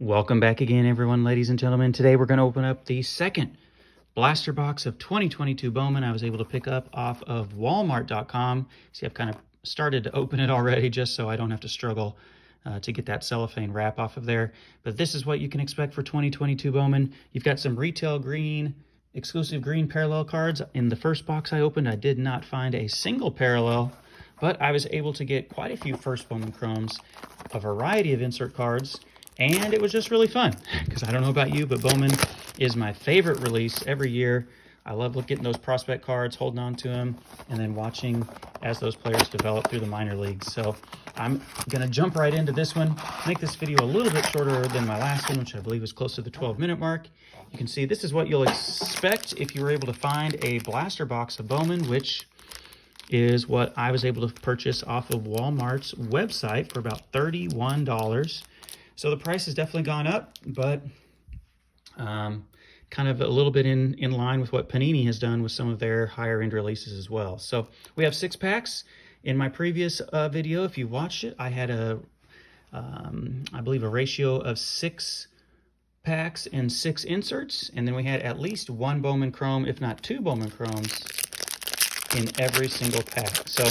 Welcome back again, everyone, ladies and gentlemen. Today we're going to open up the second blaster box of 2022 Bowman. I was able to pick up off of Walmart.com. See, I've kind of started to open it already just so I don't have to struggle to get that cellophane wrap off of there. But this is what you can expect for 2022 Bowman. You've got some retail green, exclusive green parallel cards. In the first box I opened, I did not find a single parallel, but I was able to get quite a few first Bowman chromes, a variety of insert cards, and it was just really fun because I don't know about you, but Bowman is my favorite release every year. I love getting those prospect cards, holding on to them, and then watching as those players develop through the minor leagues. So I'm going to jump right into this one, make this video a little bit shorter than my last one, which I believe was close to the 12-minute mark. You can see this is what you'll expect if you were able to find a blaster box of Bowman, which is what I was able to purchase off of Walmart's website for about $31. So the price has definitely gone up, but kind of a little bit in line with what Panini has done with some of their higher end releases as well. So we have 6 packs. In my previous video, if you watched it, I had I believe a ratio of 6 packs and 6 inserts, and then we had at least 1 Bowman Chrome, if not 2 Bowman Chromes in every single pack. So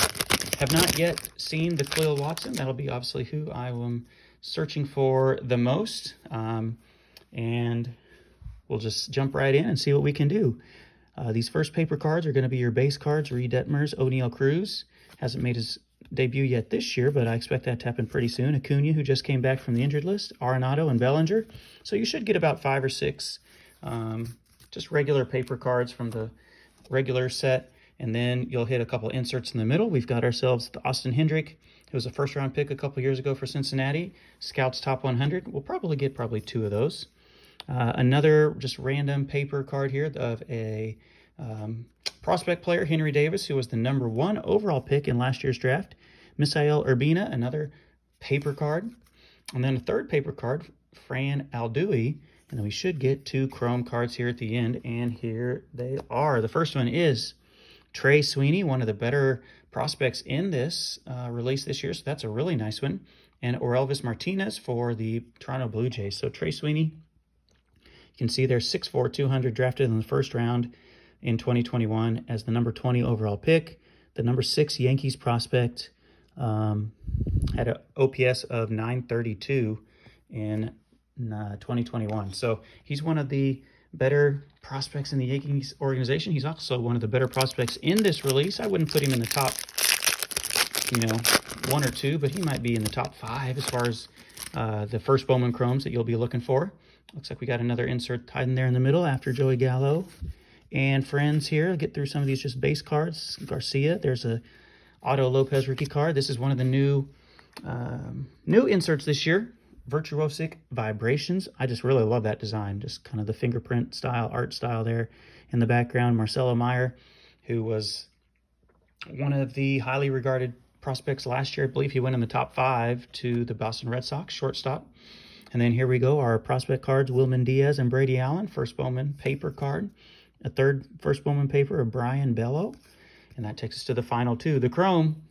have not yet seen the Khalil Watson. That'll be obviously who I am searching for the most, and we'll just jump right in and see what we can do. These first paper cards are going to be your base cards. Reed Detmers, O'Neal Cruz hasn't made his debut yet this year, but I expect that to happen pretty soon. Acuna, who just came back from the injured list, Arenado, and Bellinger. So you should get about 5 or 6 just regular paper cards from the regular set, and then you'll hit a couple inserts in the middle. We've got ourselves the Austin Hendrick, who was a first-round pick a couple years ago for Cincinnati. Scouts Top 100. We'll probably get 2 of those. Another just random paper card here of a prospect player, Henry Davis, who was the #1 overall pick in last year's draft. Misael Urbina, another paper card. And then a third paper card, Fran Alduy. And then we should get 2 chrome cards here at the end, and here they are. The first one is Trey Sweeney, one of the better prospects in this release this year, so that's a really nice one. And Orelvis Martinez for the Toronto Blue Jays. So Trey Sweeney, you can see they're 6'4", 200, drafted in the first round in 2021 as the #20 overall pick. The #6 Yankees prospect had an OPS of 932 in 2021. So he's one of the better prospects in the Yankees organization. He's also one of the better prospects in this release. I wouldn't put him in the top, 1 or 2, but he might be in the top 5 as far as the first Bowman Chromes that you'll be looking for. Looks like we got another insert hiding there in the middle after Joey Gallo and friends here. I'll get through some of these just base cards. Garcia, there's a Otto Lopez rookie card. This is one of the new inserts this year. Virtuosic Vibrations. I just really love that design, just kind of the fingerprint style, art style there in the background. Marcelo Meyer, who was one of the highly regarded prospects last year. I believe he went in the top 5 to the Boston Red Sox, shortstop. And then here we go, our prospect cards, Wilman Diaz and Brady Allen, first Bowman paper card. A third first Bowman paper of Brian Bello. And that takes us to the final 2. The chrome,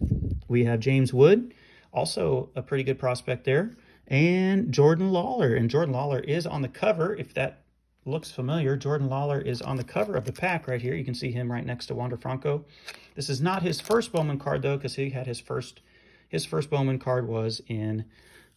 we have James Wood, also a pretty good prospect there. And Jordan Lawler. And Jordan Lawler is on the cover, if that looks familiar. Jordan Lawler is on the cover of the pack right here. You can see him right next to Wander Franco. This is not his first Bowman card, though, because he had his first Bowman card was in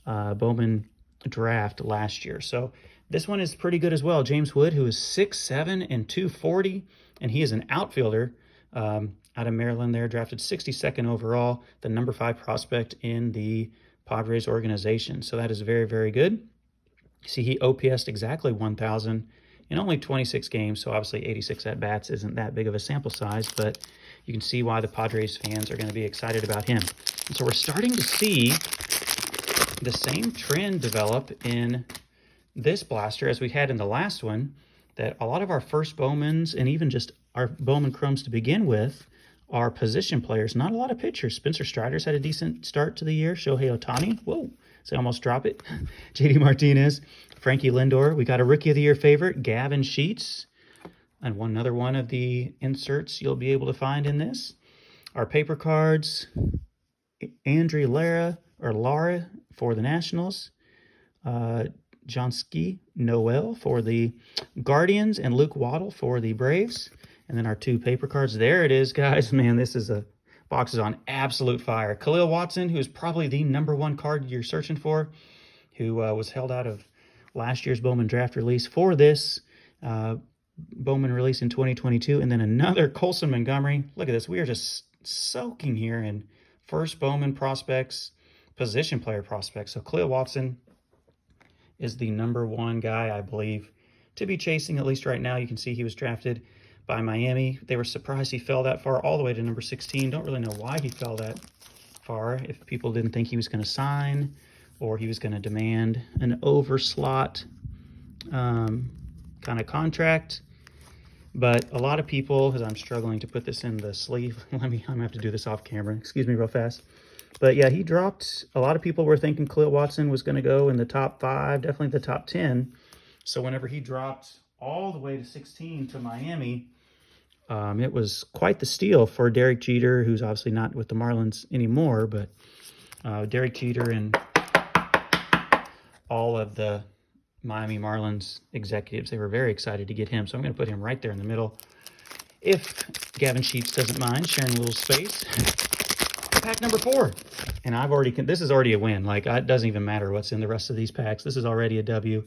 Bowman draft last year. So this one is pretty good as well. James Wood, who is 6'7" and 240, and he is an outfielder out of Maryland there, drafted 62nd overall, the #5 prospect in the Padres organization. So that is very, very good. See, he OPS'd exactly 1,000 in only 26 games, so obviously 86 at-bats isn't that big of a sample size, but you can see why the Padres fans are going to be excited about him. And so we're starting to see the same trend develop in this blaster as we had in the last one, that a lot of our first Bowmans and even just our Bowman Chromes to begin with are position players, not a lot of pitchers. Spencer Strider's had a decent start to the year. Shohei Ohtani, whoa, so I almost drop it. JD Martinez, Frankie Lindor. We got a Rookie of the Year favorite, Gavin Sheets, and another one of the inserts you'll be able to find in this. Our paper cards, Andry Lara for the Nationals, Johnsky Noel for the Guardians and Luke Waddle for the Braves. And then our 2 paper cards. There it is, guys. Man, this is a box is on absolute fire. Khalil Watson, who's probably the #1 card you're searching for, who was held out of last year's Bowman draft release for this Bowman release in 2022. And then another Colson Montgomery. Look at this. We are just soaking here in first Bowman prospects, position player prospects. So Khalil Watson is the #1 guy, I believe, to be chasing, at least right now. You can see he was drafted by Miami. They were surprised he fell that far, all the way to number 16. Don't really know why he fell that far, if people didn't think he was going to sign or he was going to demand an overslot kind of contract. But a lot of people, as I'm struggling to put this in the sleeve, I'm going to have to do this off camera. Excuse me real fast. But yeah, he dropped. A lot of people were thinking Khalil Watson was going to go in the top 5, definitely the top 10. So whenever he dropped all the way to 16 to Miami, it was quite the steal for Derek Jeter, who's obviously not with the Marlins anymore, but Derek Jeter and all of the Miami Marlins executives, they were very excited to get him. So I'm going to put him right there in the middle. If Gavin Sheets doesn't mind sharing a little space. Pack number 4. And this is already a win. Like, it doesn't even matter what's in the rest of these packs. This is already a W.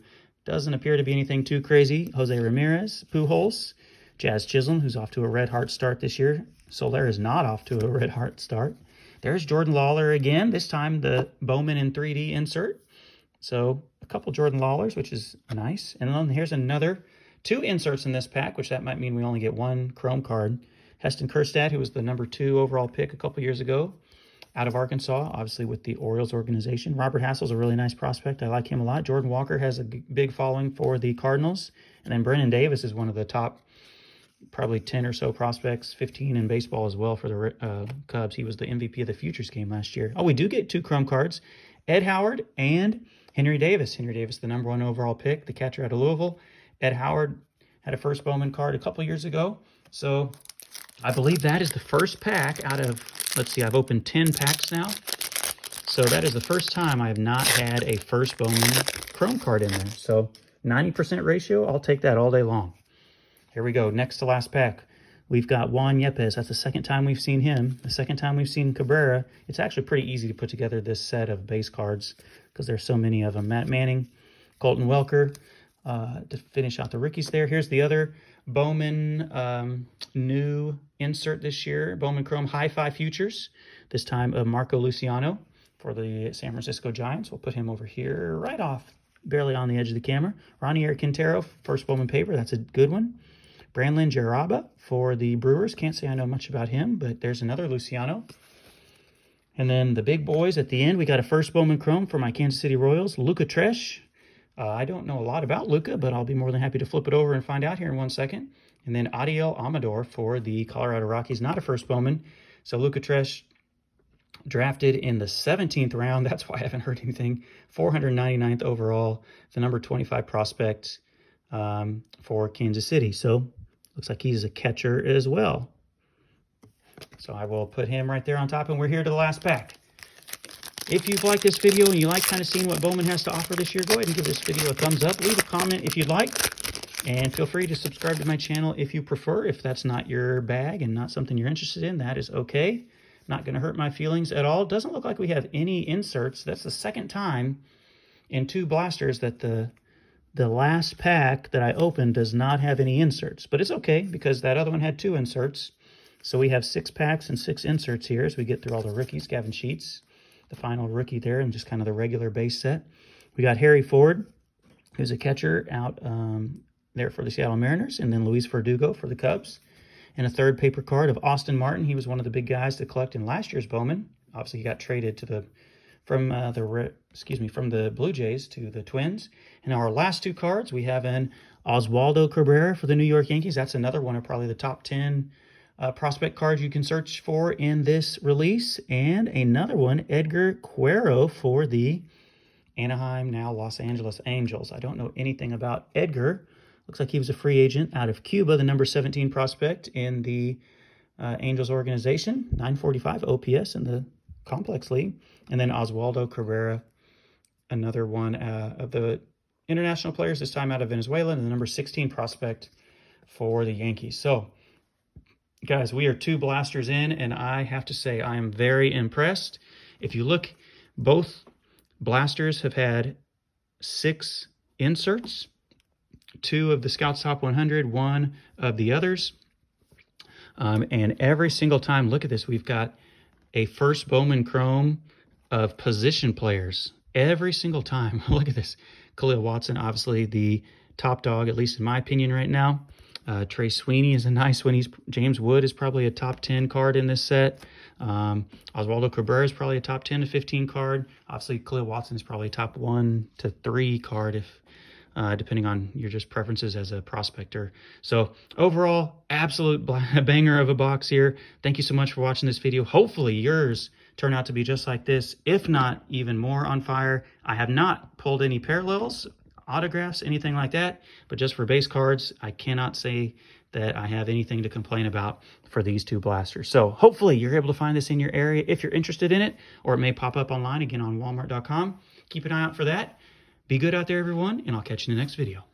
Doesn't appear to be anything too crazy. Jose Ramirez, Pujols, Jazz Chisholm, who's off to a red-hot start this year. Soler is not off to a red-hot start. There's Jordan Lawler again, this time the Bowman in 3D insert. So a couple Jordan Lawlers, which is nice. And then here's another 2 inserts in this pack, which that might mean we only get 1 Chrome card. Heston Kjerstad, who was the #2 overall pick a couple years ago out of Arkansas, obviously with the Orioles organization. Robert Hassel's a really nice prospect. I like him a lot. Jordan Walker has a big following for the Cardinals. And then Brennan Davis is one of the top probably 10 or so prospects, 15 in baseball as well for the Cubs. He was the MVP of the Futures game last year. Oh, we do get 2 Chrome cards. Ed Howard and Henry Davis. Henry Davis, the #1 overall pick, the catcher out of Louisville. Ed Howard had a first Bowman card a couple years ago. So I believe that is the first pack out of, let's see, I've opened 10 packs now. So that is the first time I have not had a first Bowman Chrome card in there. So 90% ratio, I'll take that all day long. Here we go, next to last pack. We've got Juan Yepes. That's the second time we've seen him. The second time we've seen Cabrera. It's actually pretty easy to put together this set of base cards because there's so many of them. Matt Manning, Colton Welker to finish out the rookies there. Here's the other Bowman new insert this year. Bowman Chrome Hi-Fi Futures. This time of Marco Luciano for the San Francisco Giants. We'll put him over here right off, barely on the edge of the camera. Ronier Quintero, first Bowman paper. That's a good one. Brandlin Jaraba for the Brewers. Can't say I know much about him, but there's another Luciano. And then the big boys at the end, we got a first Bowman Chrome for my Kansas City Royals, Luca Tresh. I don't know a lot about Luca, but I'll be more than happy to flip it over and find out here in 1 second. And then Adiel Amador for the Colorado Rockies, not a first Bowman. So Luca Tresh drafted in the 17th round. That's why I haven't heard anything. 499th overall, the #25 prospect for Kansas City. So looks like he's a catcher as well. So I will put him right there on top, and we're here to the last pack. If you've liked this video and you like kind of seeing what Bowman has to offer this year, go ahead and give this video a thumbs up. Leave a comment if you'd like, and feel free to subscribe to my channel if you prefer. If that's not your bag and not something you're interested in, that is okay. Not going to hurt my feelings at all. Doesn't look like we have any inserts. That's the second time in 2 blasters that the last pack that I opened does not have any inserts. But it's okay because that other one had 2 inserts. So we have 6 packs and 6 inserts here as we get through all the rookies. Gavin Sheets, the final rookie there, and just kind of the regular base set. We got Harry Ford, who's a catcher out there for the Seattle Mariners, and then Luis Verdugo for the Cubs. And a third paper card of Austin Martin. He was one of the big guys to collect in last year's Bowman. Obviously, he got traded to from the Blue Jays to the Twins. And our last 2 cards, we have an Oswaldo Cabrera for the New York Yankees. That's another one of probably the top 10 prospect cards you can search for in this release. And another one, Edgar Quero for the Anaheim, now Los Angeles Angels. I don't know anything about Edgar. Looks like he was a free agent out of Cuba, the number 17 prospect in the Angels organization. 945 OPS in the Complex League. And then Oswaldo Cabrera, another one of the international players, this time out of Venezuela, and the number 16 prospect for the Yankees. So, guys, we are 2 blasters in, and I have to say I am very impressed. If you look, both blasters have had 6 inserts, 2 of the Scouts Top 100, 1 of the others. And every single time, look at this, we've got a first Bowman Chrome of position players. Every single time. Look at this. Khalil Watson, obviously the top dog, at least in my opinion right now. Trey Sweeney is a nice one. James Wood is probably a top 10 card in this set. Oswaldo Cabrera is probably a top 10 to 15 card. Obviously, Khalil Watson is probably top 1 to 3 card, if depending on your just preferences as a prospector. So overall, absolute banger of a box here. Thank you so much for watching this video. Hopefully yours turn out to be just like this, if not even more on fire. I have not pulled any parallels, autographs, anything like that, but just for base cards, I cannot say that I have anything to complain about for these 2 blasters. So hopefully you're able to find this in your area if you're interested in it, or it may pop up online again on walmart.com. Keep an eye out for that. Be good out there, everyone, and I'll catch you in the next video.